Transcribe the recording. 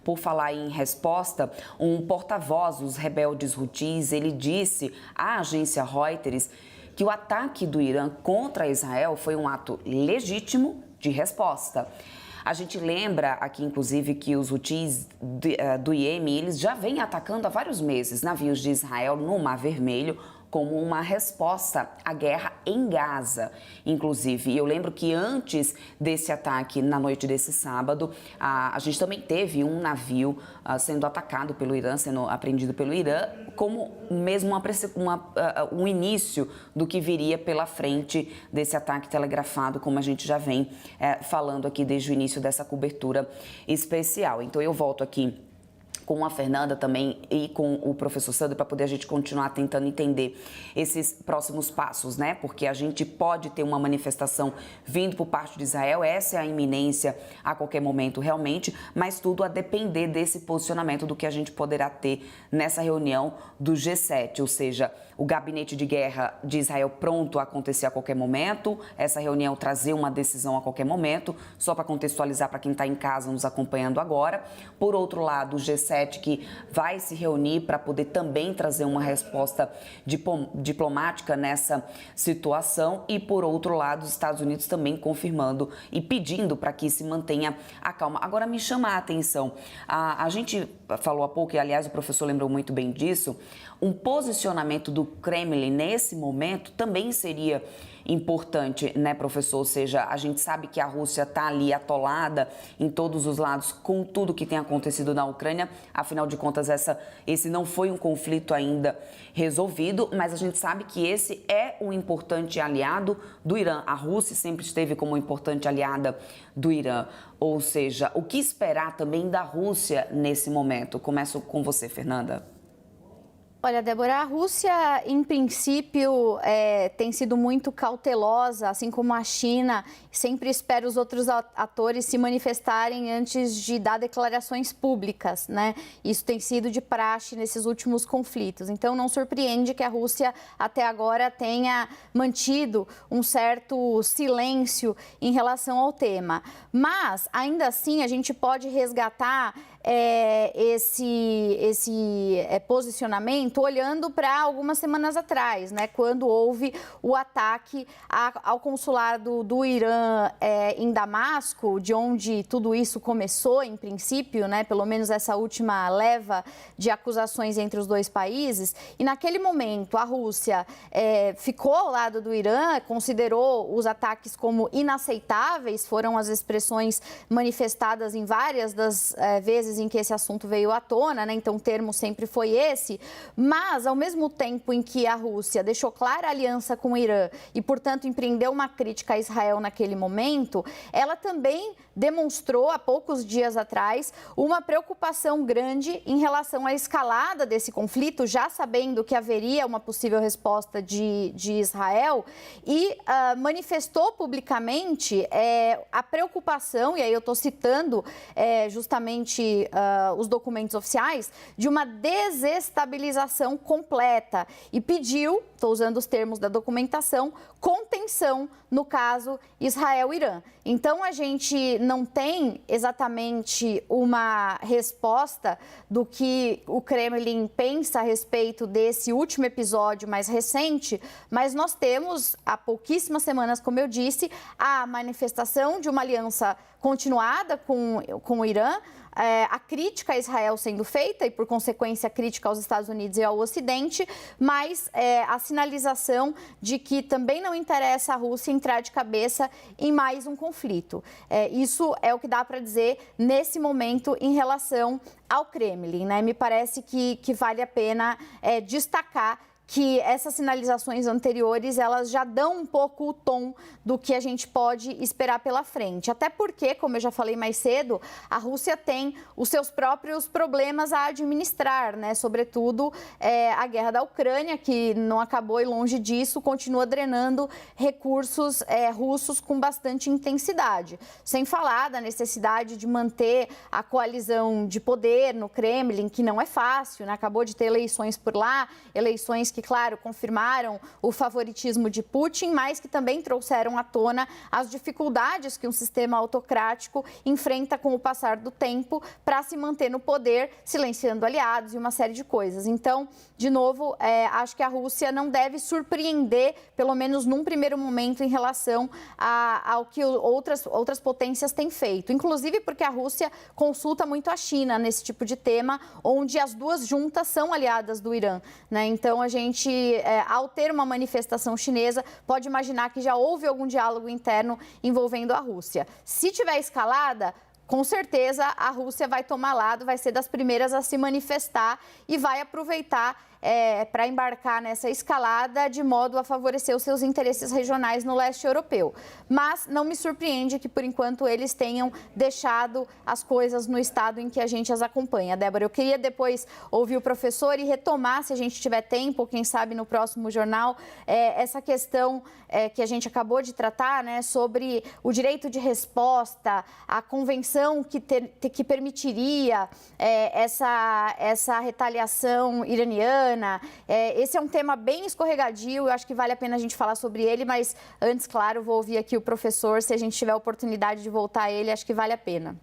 por falar em resposta, um porta-voz dos rebeldes Houthis, ele disse à agência Reuters que o ataque do Irã contra Israel foi um ato legítimo de resposta. A gente lembra aqui, inclusive, que os Houthis do Iêmen, eles já vêm atacando há vários meses navios de Israel no Mar Vermelho, como uma resposta à guerra em Gaza, inclusive. E eu lembro que antes desse ataque, na noite desse sábado, a gente também teve um navio sendo atacado pelo Irã, sendo apreendido pelo Irã, como mesmo um início do que viria pela frente desse ataque telegrafado, como a gente já vem falando aqui desde o início dessa cobertura especial. Então eu volto aqui com a Fernanda também e com o professor Sandro para poder a gente continuar tentando entender esses próximos passos, né? Porque a gente pode ter uma manifestação vindo por parte de Israel, essa é a iminência a qualquer momento realmente, mas tudo a depender desse posicionamento do que a gente poderá ter nessa reunião do G7, ou seja, o gabinete de guerra de Israel pronto a acontecer a qualquer momento, essa reunião trazer uma decisão a qualquer momento, só para contextualizar para quem está em casa nos acompanhando agora. Por outro lado, o G7 que vai se reunir para poder também trazer uma resposta diplomática nessa situação e, por outro lado, os Estados Unidos também confirmando e pedindo para que se mantenha a calma. Agora, me chama a atenção, a gente falou há pouco, e aliás o professor lembrou muito bem disso, um posicionamento do Kremlin nesse momento também seria importante, né, professor? Ou seja, a gente sabe que a Rússia está ali atolada em todos os lados com tudo que tem acontecido na Ucrânia. Afinal de contas, esse não foi um conflito ainda resolvido, mas a gente sabe que esse é um importante aliado do Irã. A Rússia sempre esteve como importante aliada do Irã. Ou seja, o que esperar também da Rússia nesse momento? Começo com você, Fernanda. Olha, Débora, a Rússia, em princípio, tem sido muito cautelosa, assim como a China, sempre espera os outros atores se manifestarem antes de dar declarações públicas, né? Isso tem sido de praxe nesses últimos conflitos. Então, não surpreende que a Rússia, até agora, tenha mantido um certo silêncio em relação ao tema. Mas, ainda assim, a gente pode resgatar esse posicionamento olhando para algumas semanas atrás, né, quando houve o ataque ao consulado do Irã em Damasco, de onde tudo isso começou, em princípio, né, pelo menos essa última leva de acusações entre os dois países. E naquele momento a Rússia ficou ao lado do Irã, considerou os ataques como inaceitáveis, foram as expressões manifestadas em várias das vezes em que esse assunto veio à tona, né? Então o termo sempre foi esse, mas ao mesmo tempo em que a Rússia deixou clara a aliança com o Irã e, portanto, empreendeu uma crítica a Israel naquele momento, ela também demonstrou há poucos dias atrás uma preocupação grande em relação à escalada desse conflito, já sabendo que haveria uma possível resposta de Israel, e manifestou publicamente a preocupação, e aí eu estou citando justamente os documentos oficiais, de uma desestabilização completa e pediu, estou usando os termos da documentação, contenção no caso Israel-Irã. Então, a gente não tem exatamente uma resposta do que o Kremlin pensa a respeito desse último episódio mais recente, mas nós temos, há pouquíssimas semanas, como eu disse, a manifestação de uma aliança continuada com o Irã, a crítica a Israel sendo feita e, por consequência, a crítica aos Estados Unidos e ao Ocidente, mas a sinalização de que também não interessa a Rússia entrar de cabeça em mais um conflito. Isso é o que dá para dizer nesse momento em relação ao Kremlin, né? Me parece que vale a pena destacar que essas sinalizações anteriores, elas já dão um pouco o tom do que a gente pode esperar pela frente. Até porque, como eu já falei mais cedo, a Rússia tem os seus próprios problemas a administrar, né? Sobretudo a guerra da Ucrânia, que não acabou e longe disso, continua drenando recursos russos com bastante intensidade. Sem falar da necessidade de manter a coalizão de poder no Kremlin, que não é fácil, né? Acabou de ter eleições por lá, eleições que que, claro, confirmaram o favoritismo de Putin, mas que também trouxeram à tona as dificuldades que um sistema autocrático enfrenta com o passar do tempo para se manter no poder, silenciando aliados e uma série de coisas. Então, de novo, acho que a Rússia não deve surpreender, pelo menos num primeiro momento, em relação ao que outras potências têm feito. Inclusive porque a Rússia consulta muito a China nesse tipo de tema, onde as duas juntas são aliadas do Irã, né? Então, a gente, ao ter uma manifestação chinesa, pode imaginar que já houve algum diálogo interno envolvendo a Rússia. Se tiver escalada, com certeza a Rússia vai tomar lado, vai ser das primeiras a se manifestar e vai aproveitar para embarcar nessa escalada de modo a favorecer os seus interesses regionais no leste europeu. Mas não me surpreende que, por enquanto, eles tenham deixado as coisas no estado em que a gente as acompanha. Débora, eu queria depois ouvir o professor e retomar, se a gente tiver tempo, quem sabe no próximo jornal, essa questão que a gente acabou de tratar, né, sobre o direito de resposta, a convenção que permitiria essa retaliação iraniana. Esse é um tema bem escorregadio, eu acho que vale a pena a gente falar sobre ele, mas antes, claro, vou ouvir aqui o professor, se a gente tiver a oportunidade de voltar a ele, acho que vale a pena.